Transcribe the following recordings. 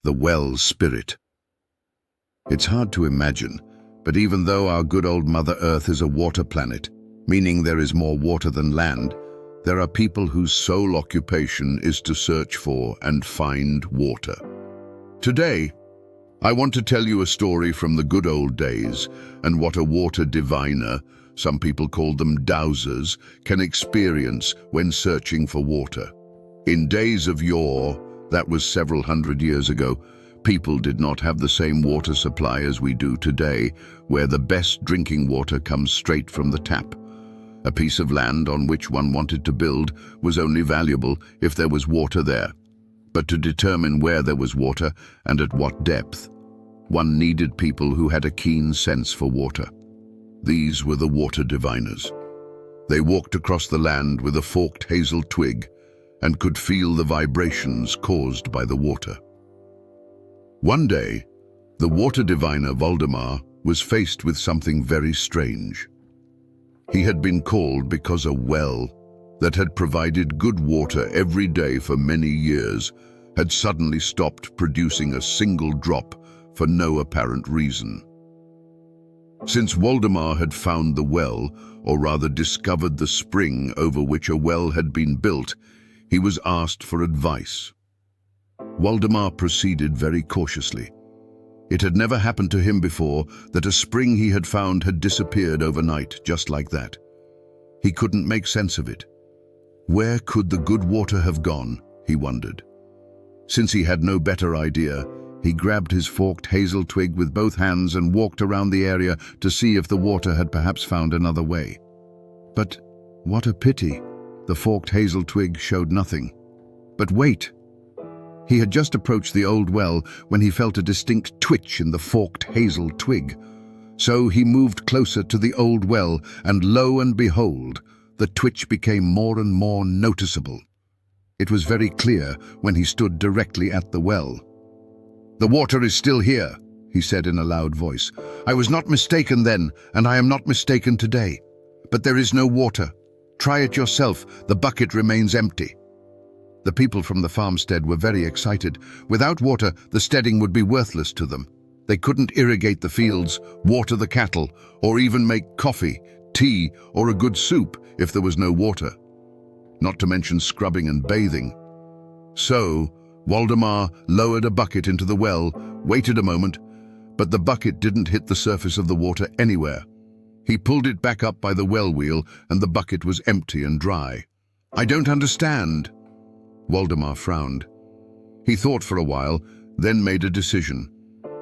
The well spirit. It's hard to imagine, but even though our good old Mother Earth is a water planet, meaning there is more water than land, there are people whose sole occupation is to search for and find water. Today, I want to tell you a story from the good old days and what a water diviner, some people call them dowsers, can experience when searching for water. In days of yore, that was several hundred years ago, people did not have the same water supply as we do today, where the best drinking water comes straight from the tap. A piece of land on which one wanted to build was only valuable if there was water there. But to determine where there was water and at what depth, one needed people who had a keen sense for water. These were the water diviners. They walked across the land with a forked hazel twig and could feel the vibrations caused by the water. One day, the water diviner Waldemar was faced with something very strange. He had been called because a well that had provided good water every day for many years had suddenly stopped producing a single drop for no apparent reason. Since Waldemar had found the well, or rather discovered the spring over which a well had been built, he was asked for advice. Waldemar proceeded very cautiously. It had never happened to him before that a spring he had found had disappeared overnight, just like that. He couldn't make sense of it. Where could the good water have gone, he wondered. Since he had no better idea, he grabbed his forked hazel twig with both hands and walked around the area to see if the water had perhaps found another way. But what a pity! The forked hazel twig showed nothing. But wait! He had just approached the old well when he felt a distinct twitch in the forked hazel twig. So he moved closer to the old well, and lo and behold, the twitch became more and more noticeable. It was very clear when he stood directly at the well. "The water is still here," he said in a loud voice. "I was not mistaken then, and I am not mistaken today. But there is no water. Try it yourself. The bucket remains empty." The people from the farmstead were very excited. Without water, the steading would be worthless to them. They couldn't irrigate the fields, water the cattle, or even make coffee, tea, or a good soup if there was no water. Not to mention scrubbing and bathing. So, Waldemar lowered a bucket into the well, waited a moment, but the bucket didn't hit the surface of the water anywhere. He pulled it back up by the well wheel, and the bucket was empty and dry. "I don't understand." Waldemar frowned. He thought for a while, then made a decision.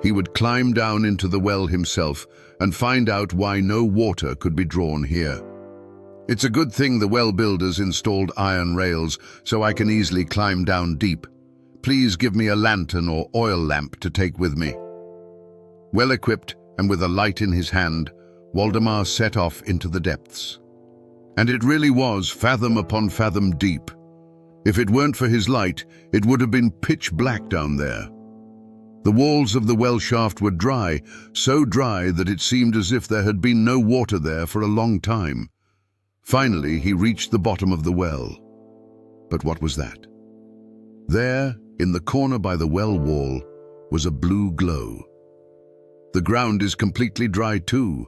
He would climb down into the well himself and find out why no water could be drawn here. "It's a good thing the well builders installed iron rails, so I can easily climb down deep. Please give me a lantern or oil lamp to take with me." Well equipped and with a light in his hand, Waldemar set off into the depths. And it really was fathom upon fathom deep. If it weren't for his light, it would have been pitch black down there. The walls of the well shaft were dry, so dry that it seemed as if there had been no water there for a long time. Finally, he reached the bottom of the well. But what was that? There, in the corner by the well wall, was a blue glow. "The ground is completely dry too,"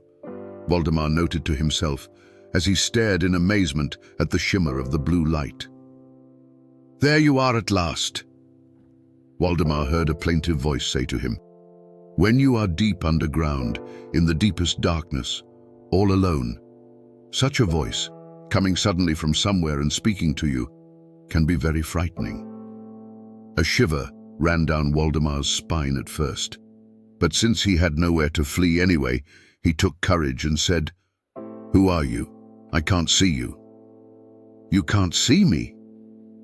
Waldemar noted to himself as he stared in amazement at the shimmer of the blue light. "There you are at last," Waldemar heard a plaintive voice say to him. "When you are deep underground, in the deepest darkness, all alone, such a voice, coming suddenly from somewhere and speaking to you, can be very frightening." A shiver ran down Waldemar's spine at first, but since he had nowhere to flee anyway, he took courage and said, "Who are you? I can't see you." "You can't see me?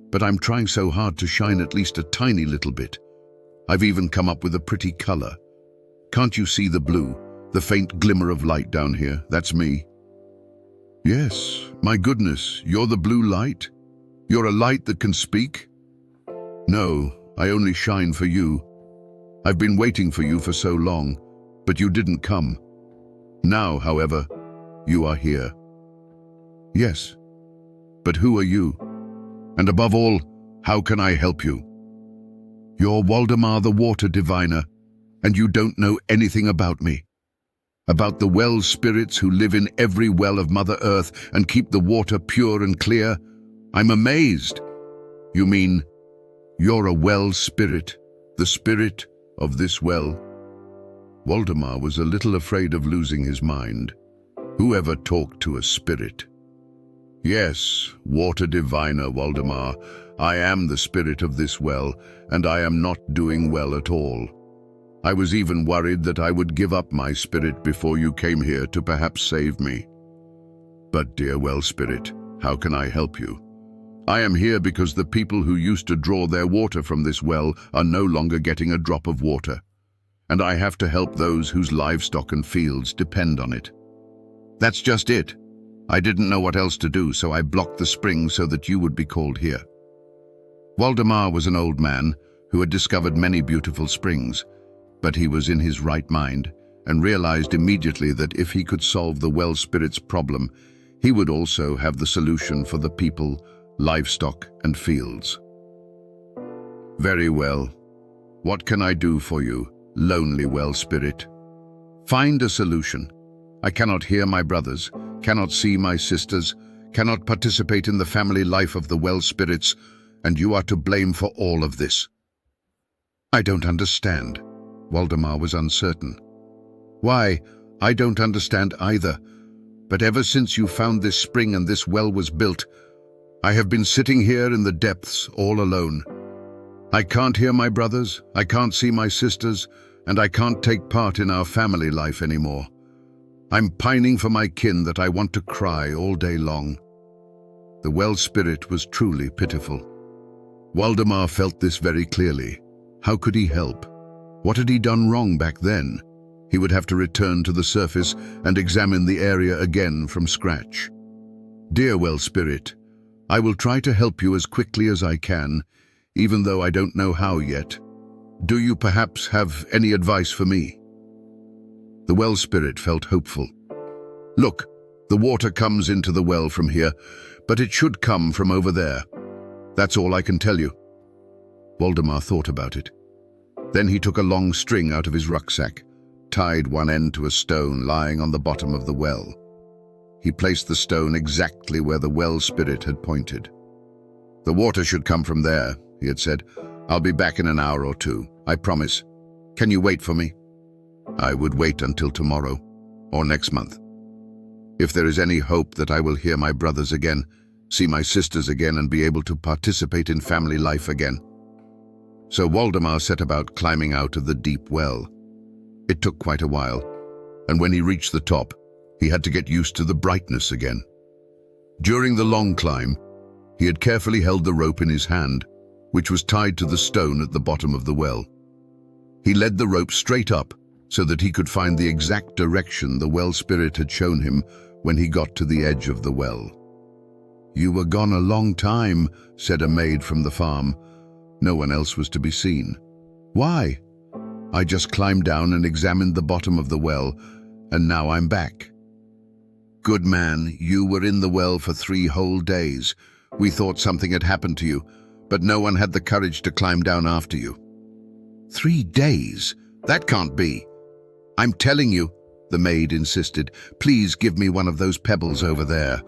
But I'm trying so hard to shine at least a tiny little bit. I've even come up with a pretty color. Can't you see the blue, the faint glimmer of light down here? That's me." "Yes, my goodness, you're the blue light? You're a light that can speak?" "No, I only shine for you. I've been waiting for you for so long, but you didn't come. Now, however, you are here." "Yes, but who are you? And above all, how can I help you?" You're Waldemar the water diviner, and you don't know anything about me. About the well spirits who live in every well of Mother Earth and keep the water pure and clear. I'm amazed. You mean you're a well spirit, the spirit of this well? Waldemar was a little afraid of losing his mind. Whoever talked to a spirit? Yes, water diviner Waldemar, I am the spirit of this well, and I am not doing well at all. I was even worried that I would give up my spirit before you came here to perhaps save me. But dear well spirit, how can I help you? I am here because the people who used to draw their water from this well are no longer getting a drop of water, and I have to help those whose livestock and fields depend on it. That's just it. I didn't know what else to do, so I blocked the spring so that you would be called here. Waldemar was an old man who had discovered many beautiful springs, but he was in his right mind and realized immediately that if he could solve the well spirit's problem, he would also have the solution for the people, livestock, and fields. Very well. What can I do for you, lonely well spirit? Find a solution. I cannot hear my brothers, cannot see my sisters, cannot participate in the family life of the well spirits, and you are to blame for all of this. I don't understand. Waldemar was uncertain. Why, I don't understand either, but ever since you found this spring and this well was built, I have been sitting here in the depths all alone. I can't hear my brothers, I can't see my sisters, and I can't take part in our family life anymore. I'm pining for my kin that I want to cry all day long. The well spirit was truly pitiful. Waldemar felt this very clearly. How could he help? What had he done wrong back then? He would have to return to the surface and examine the area again from scratch. Dear well spirit, I will try to help you as quickly as I can, even though I don't know how yet. Do you perhaps have any advice for me? The well spirit felt hopeful. Look, the water comes into the well from here, but it should come from over there. That's all I can tell you. Waldemar thought about it. Then he took a long string out of his rucksack, tied one end to a stone lying on the bottom of the well. He placed the stone exactly where the well spirit had pointed. The water should come from there, he had said. I'll be back in an hour or two, I promise. Can you wait for me? I would wait until tomorrow, or next month. If there is any hope that I will hear my brothers again, see my sisters again, and be able to participate in family life again. So Waldemar set about climbing out of the deep well. It took quite a while, and when he reached the top, he had to get used to the brightness again. During the long climb, he had carefully held the rope in his hand, which was tied to the stone at the bottom of the well. He led the rope straight up so that he could find the exact direction the well spirit had shown him when he got to the edge of the well. "You were gone a long time," said a maid from the farm. No one else was to be seen. "Why?" "I just climbed down and examined the bottom of the well, and now I'm back." "Good man, you were in the well for 3 whole days. We thought something had happened to you, but no one had the courage to climb down after you." 3 days? That can't be. "I'm telling you," the maid insisted. "Please give me one of those pebbles over there.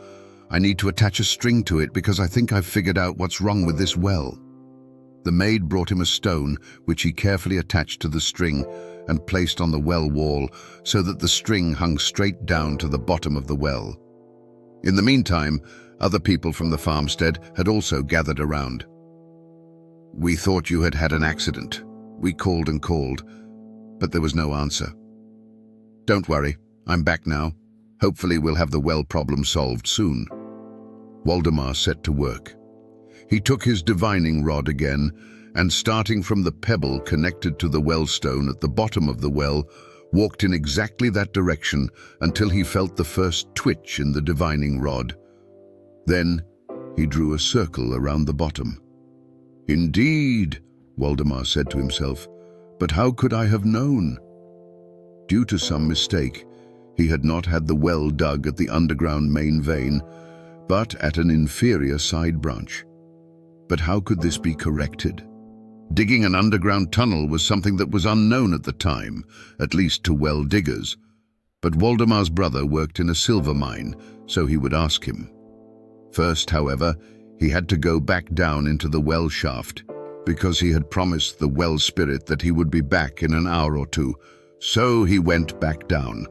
I need to attach a string to it because I think I've figured out what's wrong with this well." The maid brought him a stone, which he carefully attached to the string and placed on the well wall so that the string hung straight down to the bottom of the well. In the meantime, other people from the farmstead had also gathered around. "We thought you had had an accident. We called and called, but there was no answer. Don't worry, I'm back now. Hopefully we'll have the well problem solved soon." Waldemar set to work. He took his divining rod again, and starting from the pebble connected to the well stone at the bottom of the well, walked in exactly that direction until he felt the first twitch in the divining rod. Then he drew a circle around the bottom. "Indeed," Waldemar said to himself, "but how could I have known?" Due to some mistake, he had not had the well dug at the underground main vein, but at an inferior side branch. But how could this be corrected? Digging an underground tunnel was something that was unknown at the time, at least to well diggers. But Waldemar's brother worked in a silver mine, so he would ask him. First, however, he had to go back down into the well shaft, because he had promised the well spirit that he would be back in an hour or two, so he went back down.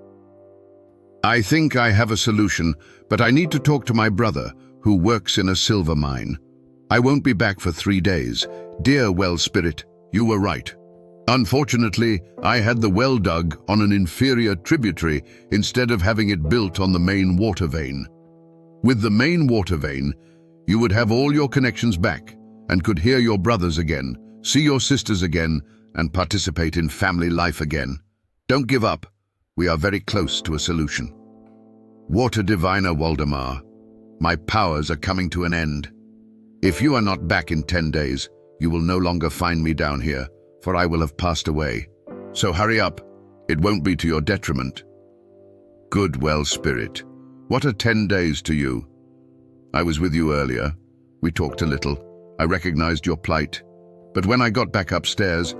"I think I have a solution, but I need to talk to my brother, who works in a silver mine. I won't be back for 3 days. Dear well spirit, you were right. Unfortunately, I had the well dug on an inferior tributary instead of having it built on the main water vein. With the main water vein, you would have all your connections back and could hear your brothers again, see your sisters again, and participate in family life again. Don't give up. We are very close to a solution." "Water diviner Waldemar, my powers are coming to an end. If you are not back in 10 days, you will no longer find me down here, for I will have passed away. So hurry up. It won't be to your detriment." "Good well spirit. What are 10 days to you? I was with you earlier. We talked a little. I recognized your plight. But when I got back upstairs,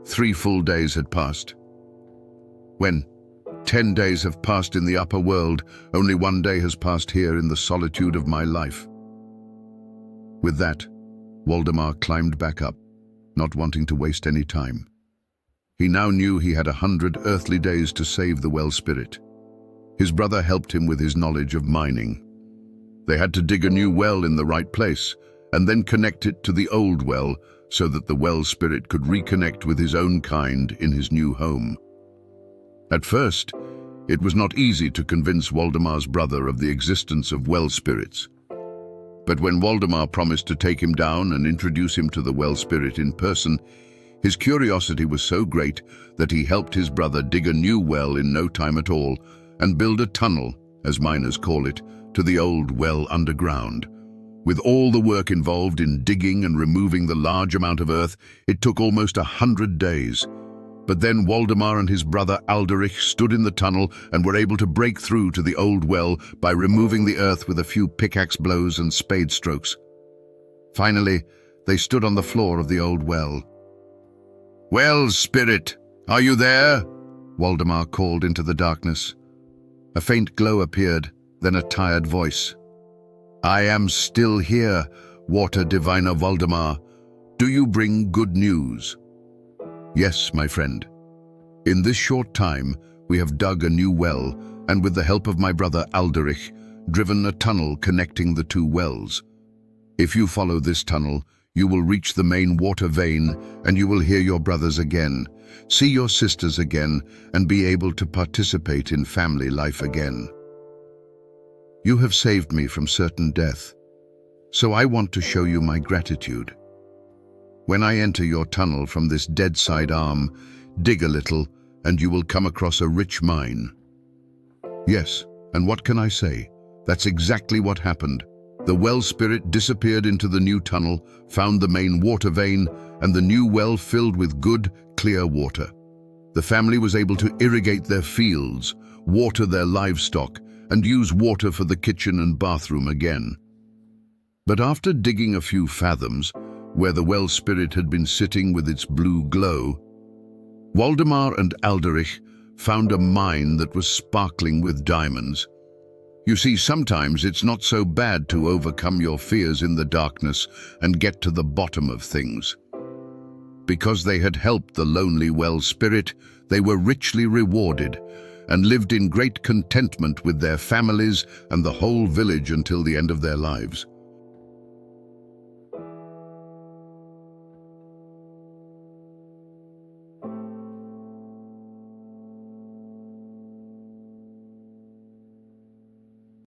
3 full days had passed. When 10 days have passed in the upper world, only 1 day has passed here in the solitude of my life." With that, Waldemar climbed back up, not wanting to waste any time. He now knew he had 100 earthly days to save the well spirit. His brother helped him with his knowledge of mining. They had to dig a new well in the right place, and then connect it to the old well so that the well spirit could reconnect with his own kind in his new home. At first, it was not easy to convince Waldemar's brother of the existence of well spirits. But when Waldemar promised to take him down and introduce him to the well spirit in person, his curiosity was so great that he helped his brother dig a new well in no time at all and build a tunnel, as miners call it, to the old well underground. With all the work involved in digging and removing the large amount of earth, it took almost 100 days. But then Waldemar and his brother Alderich stood in the tunnel and were able to break through to the old well by removing the earth with a few pickaxe blows and spade strokes. Finally, they stood on the floor of the old well. "Well, spirit, are you there?" Waldemar called into the darkness. A faint glow appeared, then a tired voice. "I am still here, water diviner Waldemar. Do you bring good news?" "Yes, my friend. In this short time, we have dug a new well, and with the help of my brother Alderich, driven a tunnel connecting the 2 wells. If you follow this tunnel, you will reach the main water vein, and you will hear your brothers again, see your sisters again, and be able to participate in family life again. You have saved me from certain death, so I want to show you my gratitude. When I enter your tunnel from this dead side arm, dig a little, and you will come across a rich mine." Yes, and what can I say? That's exactly what happened. The well spirit disappeared into the new tunnel, found the main water vein, and the new well filled with good, clear water. The family was able to irrigate their fields, water their livestock, and use water for the kitchen and bathroom again. But after digging a few fathoms, where the well spirit had been sitting with its blue glow, Waldemar and Alderich found a mine that was sparkling with diamonds. You see, sometimes it's not so bad to overcome your fears in the darkness and get to the bottom of things. Because they had helped the lonely well spirit, they were richly rewarded and lived in great contentment with their families and the whole village until the end of their lives.